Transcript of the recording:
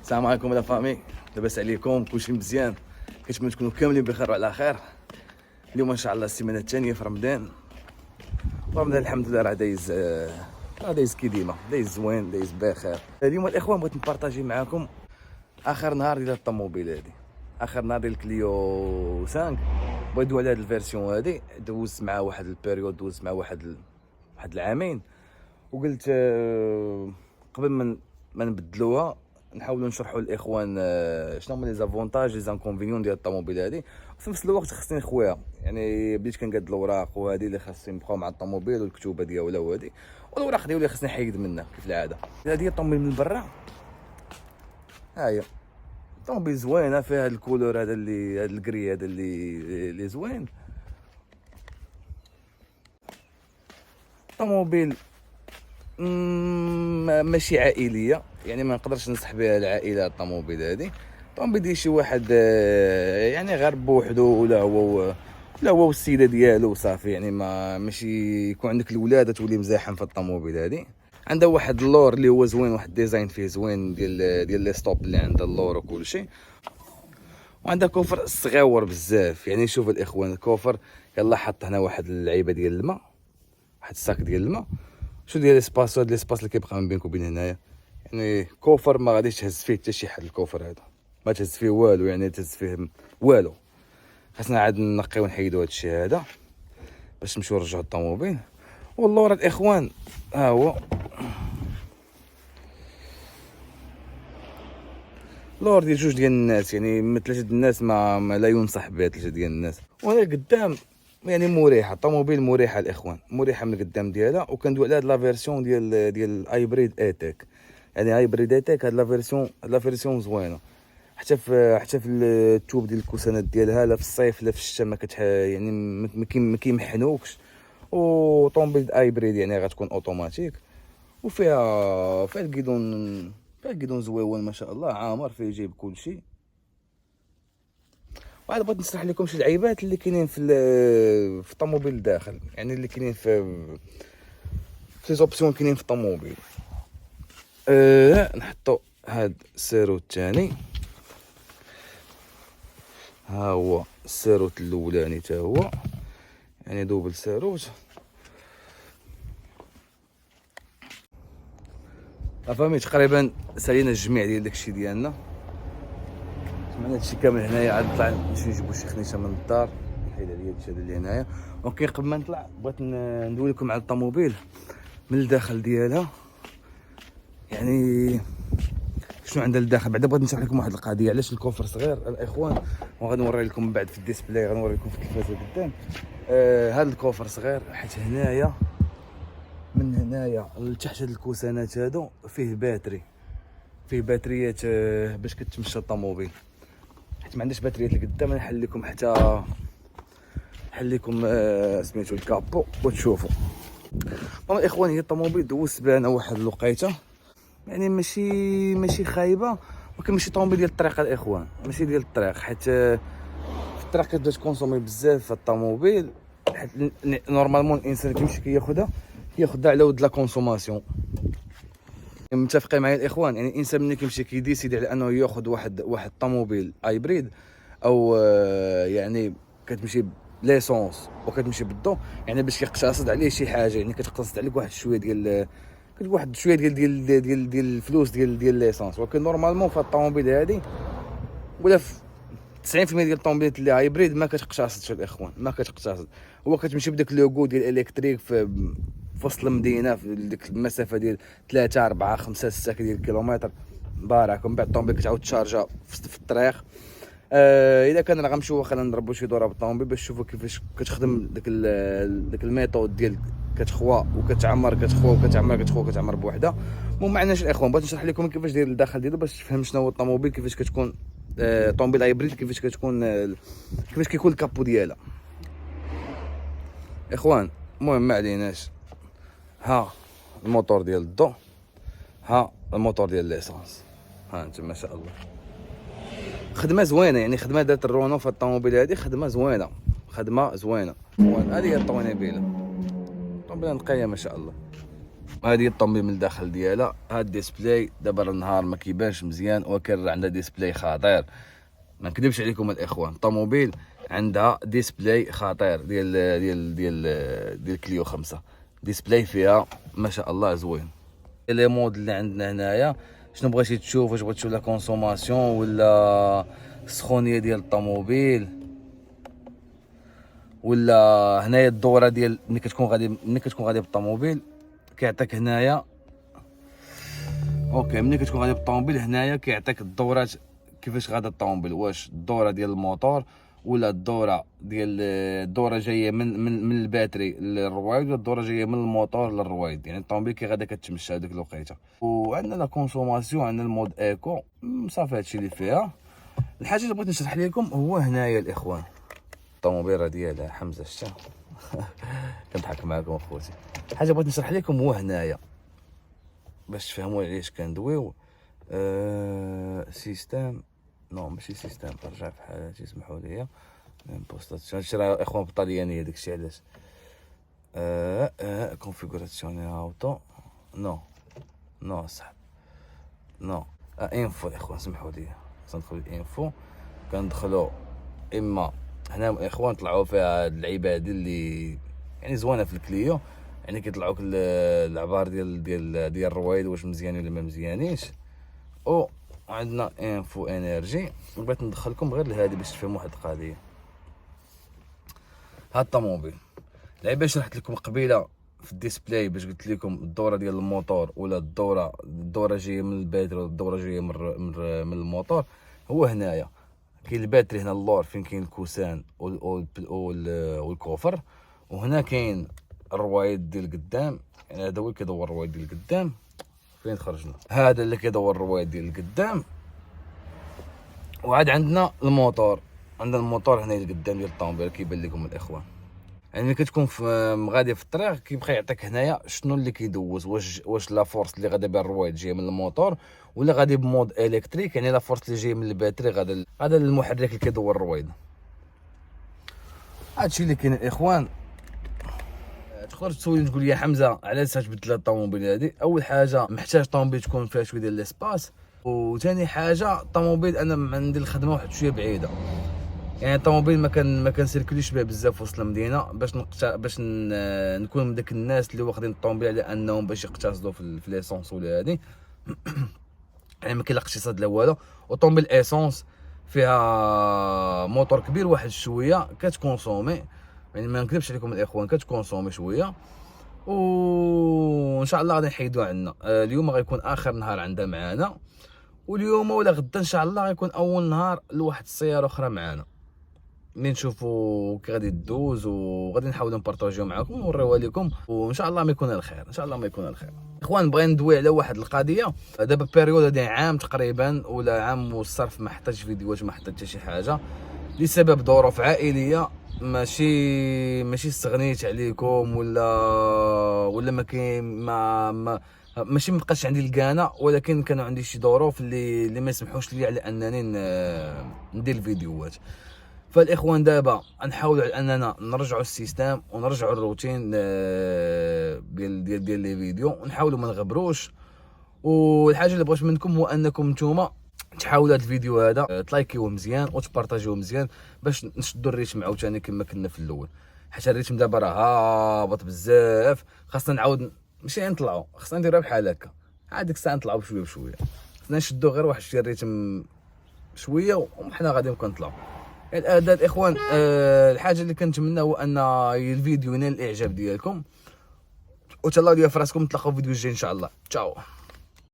السلام عليكم لا فامي، لاباس عليكم؟ كلشي مزيان؟ كنتمنى تكونوا كاملين بخير وعلى خير. اليوم ان شاء الله السيمانه الثانيه في رمضان، ورمضان الحمد لله راه دايز كي ديما، دايز زوين، دايز بخير. اليوم الاخوان بغيت نبارطاجي معكم اخر نهار ديال الطوموبيل هادي، اخر نهار ديال كليو 5. بغيت ندوي على هاد الفيرسيون هادي. دوزت مع واحد البيريود، دوزت مع واحد العامين، وقلت قبل ما نبدلوها نحاولوا نشرحوا للاخوان شنو هما لي زافونتاج لي زانكونفينيون ديال الطوموبيل هذه. وفي نفس الوقت خصني نخويها، يعني بديت كنقاد الاوراق وهذه اللي خاصني نبقاو مع الطوموبيل والكتوبه ديالها وهذه، والاوراق ديالي خصني نحيد منها كيف العاده. هذه الطوموبيل من برا، ها هي الطوموبيل زوينه، فيها هذا الكولور هذا اللي هذا الكري هذا اللي زوين. طوموبيل ماشي عائليه، يعني ما نقدرش ننصح بها العائله الطوموبيل هذه. الطوموبيل ديال شي واحد يعني غير بوحدو، ولا هو والسيده ديالو وصافي، يعني ماشي يكون عندك الولاده تولي مزاحم في الطوموبيل هذه. عندها واحد اللور اللي هو زوين، واحد الديزاين فيه زوين ديال لي ستوب اللي عندها اللور وكل شيء. وعندها كوفر صغيور بزاف، يعني شوف الاخوان الكوفر يلا حط هنا واحد اللعيبه ديال الماء، واحد الساك ديال الماء. شو ديال ليسباس، هاد ليسباس اللي كيبقى من بينك وبين هنايا، يعني كوفر ما غاديش تهز فيه حتى شي حد. الكوفر هذا ما تهز فيه والو، يعني تهز فيه والو. خاصنا عاد نقيو ونحيدو هادشي هذا باش نمشيو نرجعو الطوموبيل. والله الاخوان ها هو لور ديال جوج ديال الناس، يعني من ثلاثه الناس ما لا ينصح بها ثلاثه ديال الناس. وهنا قدام يعني مريحه، الطوموبيل مريحه الاخوان، مريحه من القدام ديالها. وكندوي على هاد لا فيرسيون ديال هايبريد ايتيك، يعني هايبريد ايتيك هاد لا فيرسيون زوينه. حتى في التوب ديال الكوسانات ديالها، لا في الصيف لا في الشتاء ما يعني ما كيمحنوكش. وطوموبيل هايبريد يعني غتكون اوتوماتيك، وفيها الكيدون زويون ما شاء الله، عامر فيه يجيب كل شيء. وعاد بغيت نشرح لكم شي لعيبات اللي كاينين في الطوموبيل الداخل، يعني اللي كاينين في زوبسيون كاينين في الطوموبيل. نحطو هاد السيروت الثاني، ها هو السيروت الاولاني تا هو، يعني دوبل سيروت. فهمتي تقريبا سالينا الجميع ديال داكشي ديالنا. سمعنا هادشي كامل هنايا. عاد نطلع نمشي نجيبو شي خنيشه من الدار، نحيد عليا هادشي هذا اللي هنايا. ولكن قبل ما نطلع بغيت ندوي لكم على الطوموبيل من الداخل ديالها، يعني شنو عندها للداخل. بعدا بغيت نشرح لكم واحد القضيه علاش الكوفر صغير الاخوان، وغادي نوري لكم من بعد في الديسبلاي، غنوري لكم في التلفازه قدام. هذا الكوفر صغير حيت هنايا من هنايا لتحت هاد الكوسانات هادو فيه باتريات باش كتمشى الطوموبيل. حيت ما عندناش باتريات لقدام، نحل لكم سميتو الكابو وتشوفوا. المهم الاخوان هي الطوموبيل دوزت بها انا واحد الوقيته، يعني ماشي خايبه، ولكن ماشي طوموبيل ديال الطريق الاخوان، ماشي ديال الطريق. حيت في الطريق كتبدا تكونسومي بزاف في الطوموبيل. حيت نورمالمون الانسان كيمشي كياخدها على ود لا كونسوماسيون. متفقين معايا الاخوان؟ يعني الانسان ملي كيمشي كيديسيدي على انه ياخذ واحد طوموبيل هايبريد، او يعني كتمشي ليسونس وكتمشي بالضو، يعني باش كيقتصد عليه شي حاجه، يعني كتقتصد عليك واحد شويه ديال الفلوس ديال ليسونس. ولكن نورمالمون في الطوموبيل هذه ولا في 90% ديال الطوموبيلات اللي هايبريد ما كتقتصدش الاخوان، ما كتقتصد. هو كتمشي بداك لوغو ديال الالكتريك في وسط المدينه، في ديك المسافه ديال 3 4 5 6 ديال الكيلومتر بارك. ومن بعد الطوموبيل كتعاود تشارجا في الطريق. اذا كان راه غنمشيو واخا نضربوا شي دوره بالطوموبيل باش تشوفوا كيفاش كتخدم داك الميثود ديال كتخوا وكتعمر، كتعمر بوحدها. المهم معناش الاخوان بغيت نشرح لكم كيفاش داير الداخل ديالو باش تفهم شنو هو الطوموبيل، كيفاش كتكون طوموبيل هايبريد، كيفاش كيكون الكابو ديالها اخوان. المهم ما عليناش، ها الموتور ديال الضو، ها الموتور ديال ليسانس، ها انت ما شاء الله. خدمه زوينه، يعني خدمه دارت الرونو في الطوموبيل هذه، خدمه زوينه. هذه هي الطوموبيل نقيه ما شاء الله. هذه الطوموبيل من الداخل ديالها. هاد الديسبلاي دابا النهار ما كيبانش مزيان، ولكن عندها ديسبلاي خطير، ما نكذبش عليكم الاخوان. الطوموبيل عندها ديسبلاي خطير ديال كليو 5. ديسبلاي فيها ما شاء الله زوين. لي مود اللي عندنا هنايا شنو بغيتي تشوف، واش بغيت تشوف لا كونسوماسيون ولا السخونيه ديال الطوموبيل، ولا هنايا الدوره ديال ملي كتكون غادي بالطوموبيل كيعطيك هنايا. اوكي، ملي كتكون غادي بالطوموبيل هنايا كيعطيك الدورات كيفاش غادا الطوموبيل، واش الدوره ديال الموتور ولا الدوره جايه من الباتري للرويد، ولا الدوره جايه من الموتور للرويد. يعني الطوموبيل كي غادا كتمشى هذيك الوقيته. وعندنا لا كونسوماسيون، عندنا المود ايكو، صافي هادشي اللي فيها. الحاجه اللي بغيت نشرح لكم هو هنايا الاخوان الطوموبيله ديال حمزه شتا كنضحك معكم اخوتي. الحاجه بغيت نشرح لكم هو هنايا باش تفهموا علاش كندويو. سيستم نو ماشي سيستم، رجع في حالاتي اسمحوا لي. امبوستاسيون هادشي راه اخوان بالطليانيه، داكشي علاش. كونفيغوراسيون اوتو نو صح نو انفو الاخوان، سمحوا لي ندخلوا الانفو. كندخلوا اما هنا الاخوان طلعوا فيها هاد اللعيبه اللي يعني زوينه في الكليو، يعني كيطلعوك العبار ديال الرويد واش مزيانين ولا ما مزيانينش. وعندنا انفو انرجي. بغيت ندخلكم غير لهادي باش تفهموا واحد القضيه. هاد الطوموبيل اللعيبه شرحت لكم قبيله في الديسبلاي باش قلت لكم الدوره ديال الموتور ولا الدوره جايه من الباتري ولا الدوره جايه من الموتور. هو هنايا كاين الباتري هنا اللور فين كاين الكوسان والكوفر، وهنا كاين الرويد ديال القدام. يعني هذا هو اللي كيدور الرويد ديال القدام. فين خرجنا؟ هذا اللي كيدور الرويد ديال القدام. وعاد عندنا الموتور. عندنا الموتور هنا القدام ديال الطوموبيل كيبان لكم الاخوان. يعني ملي كتكون غادي في الطريق كيبقى يعطيك هنايا شنو اللي كيدوز، واش لا فورس اللي غادا بها الرويد جايه من الموتور ولا غادي بمود الكتريك. يعني لا فورس اللي جايه من الباتري غادا للمحرك اللي كيدور الرويد. هادشي اللي كاين الاخوان. تقدر تسولني تقول لي يا حمزه علاش تبدل الطوموبيل هذه؟ اول حاجه محتاج طوموبيل تكون فيها شويه ديال ليسباس، وثاني حاجه الطوموبيل انا عندي الخدمه واحد شويه بعيده. يعني الطوموبيل ما كنسيركليش بها بزاف وسط المدينه باش نكون من داك الناس اللي واخدين الطوموبيل على انهم باش يقتصدوا في ليسونس ولا هذه. يعني ما كاين لا اقتصاد لا والو. وطوموبيل ايسونس فيها موتور كبير واحد شويه كتكونسومي، يعني ما نكذبش عليكم الاخوان كتكونسومي شويه. وان شاء الله غادي نحيدوها عندنا. اليوم غيكون اخر نهار عندها معنا، واليوم ولا غدا ان شاء الله غيكون اول نهار لواحد السياره اخرى معنا ملي نشوفوا كي غادي تدوز، وغادي نحاولوا نبارطاجيو معكم ونوريوها لكم، وان شاء الله ما يكون الخير. ان شاء الله ما يكون الخير. اخوان بغينا ندوي على واحد القضيه. دابا بيريود ديال عام تقريبا ولا عام والصرف ما حطيتش فيديوهات، ما حطيت حتى شي حاجه لسبب ظروف عائليه. ماشي استغنيت عليكم ولا ما كاين ما ماشي مابقاش عندي الكانه، ولكن كانوا عندي شي ظروف اللي ما يسمحوش لي على انني ندير الفيديوهات. فالاخوان دابا نحاولوا على اننا نرجعوا السيستم ونرجعوا الروتين ديال لي فيديو، ونحاولوا ما نغبروش. والحاجه اللي بغيت منكم هو انكم نتوما تحاولوا هذا الفيديو هذا تلايكيوه مزيان وتبارطاجيوه مزيان باش نشدوا الريتم عاوتاني كما كنا في الاول. حيت الريتم دابا راه هابط بزاف، خاصنا نعاود ماشي نطلعوا، خاصنا نديروها بحال هكا. عاد ديك الساعه نطلعوا بشويه بشويه، خاصنا نشدوا غير واحد شويه الريتم شويه وحنا غادي نبقاو نطلعوا. هذا الاخوان الحاجه اللي كنتمنى هو ان الفيديو ينال الاعجاب ديالكم، وتهلاو ليا في راسكم. نتلاقاو في الفيديو الجاي ان شاء الله. تشاو.